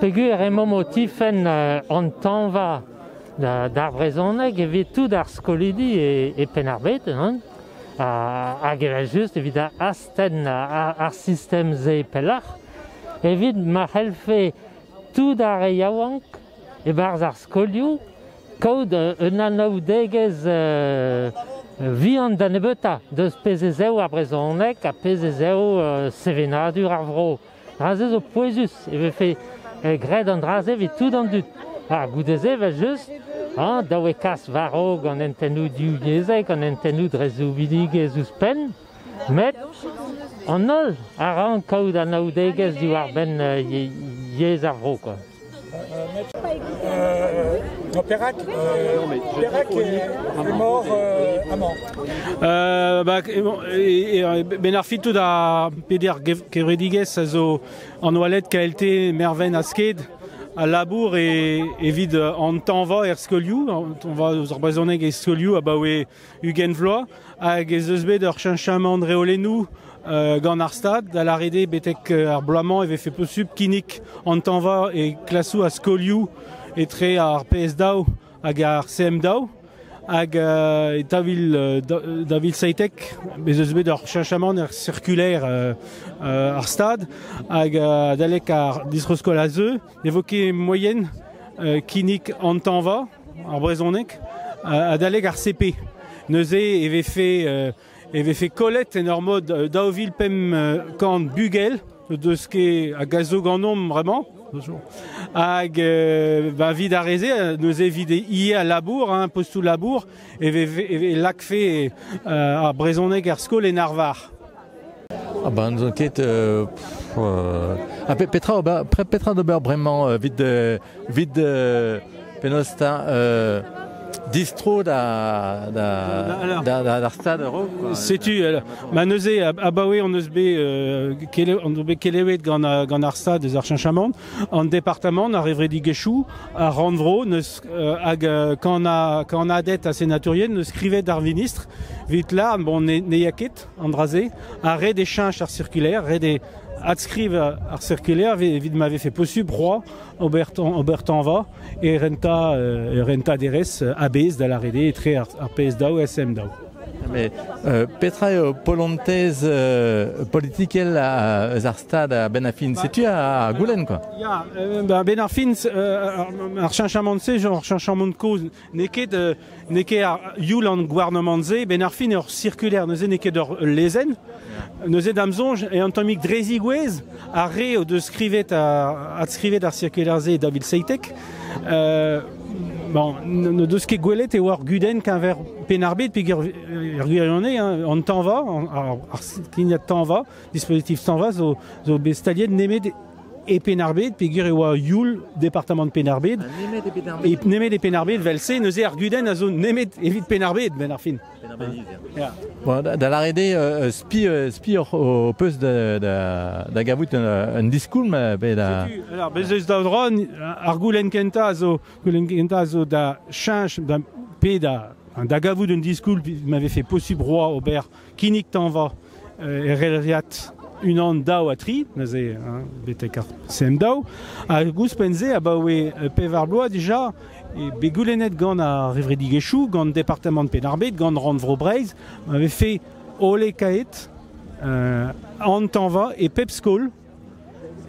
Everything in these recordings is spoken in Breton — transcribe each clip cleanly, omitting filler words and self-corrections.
Pegur emo motifen an tanva d'ar brezhoneg evit tout d'ar skolidi e penarbet, hag evel just evit asten ar system ze pellach, evit ma c'hellfe tout d'ar e yaouank e barz ar skolioù kaout un anaoudegez vihan da nebeta deus pezezeo ar brezhoneg a pezezeo sevenadur ar vro. Drazez o poezus, e vefe gred an draze evit tout an dut. Goudeze va just, daou e kas varog an entennoù diouiezek, an entennoù drezou vidigez ouz pen, met an ol a ran kaout anaoudegez diwar ben yez ar vro, quoi. Perrac est mort à Mans. Ben ar fitou da peder kevredigez a zo an oalet KLT merven a sked a labour evit an tanva er skolioù, on va ouz ar brezhoneg e skolioù a baoe ugen vloaz, hag ez eus bet ur cheñchamant reolennoù gant ar stad, da la rede betek ar bloamant eve fe posub kinnik an tanva e klasou a skolioù etre ar PS daou hag ar CM daou, hag davil seitek bez eus bet ur cheñchamant er cirkulaire ar stad, hag dalek ar distroskol a zeu, evoke moyen kinnik an tanva ar brezhoneg, a dalek ar CP. Neuze eve fe kollet en ur mod daouvil pem kant bugel, deus ket a gazo ganom vraiment, hag vid a reze, neuze vid ie a labour, postou labour, eve lak fe ar brezhoneg ar skol en ar var. An zo ket petra d'ober bremañ vid penosta distro d'ar stad euro. Setu, ma neuze a baoe an eus bet keleouet gant ar stad eus ar cheñchamant, an departement ar evredigezhioù, ar randvro, hag kan a adet a senaturien, neus skrivet ar ministre, vit la, bon, ne ya ket, an draze, a red e cheñch ar cirkulaire, red e adskriv ar cirkulaire, vid m'ave fait posub roi, ober tanva, e renta derez abez da la rede etre ar PS daou SM daou. Mais petra eo polontez politikel eus ar stad a Ben Arfin, setu a goulenn, quoi. Ya, Ben Arfin, ar cheñchamant se, ar cheñchamant koz, ne ket ar youl an gouarnement ze, Ben Arfin ur cirkulaire, neuze ne ket ur lezen, neuze damzonj, e an tammig drezigouez, a re o deus skrivet ar cirkulaire ze davil seitek, bon, ne deus ket gwelet e war guden qu'un penarbet pig ur gwirionne an tanva, ar klignat tanva, dispositif tanva zo bestalien nemet e penarbet pig ur oa youl departement penarbet. Nemet e penarbet vel se neuze ar guden a zo nemet evit penarbet Ben Arfin. Bon, da la rede spi o peus da gavout un diskoul, ma bet da... Alors, bez eus da dron, ar goulenn kenta zo da cheñch, da pe da gavout un diskoul, m'avait fait posub roi ober kinnik tanva e relriat un an daou a tri, neuze betek ar CM daou, a gous penze a baoe pev ar bloaz dija, e begoulennet gant ar evredigezhioù, gant departement penarbet, gant randvro breiz, m'avait fait ole kaet, an tanva e pep skol,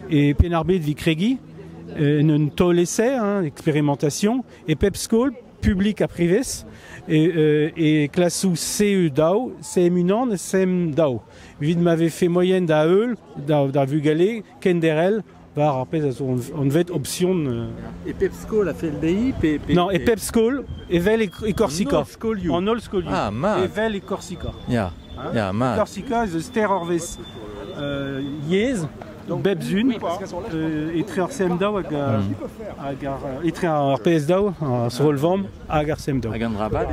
e penarbet vi kregi, un tol essai, expérimentation, e pep skol, public a privès, et klasou CE daou, CM unan, CM daou. Vid m'avait fait moyenne da eul, da vugale, ken derel, var arpez on vet option. Et Pepskol a fait le DI Non, et Pepskol, Evel et Corsica. En ol skolioù. Ah, man. Evel et Corsica. Ya, man. Corsica, the ster orvez yez, bebzun, etre ar CM daou hag etre ar PS daou, ar solvam, hag ar CM daou. Hag an rabat.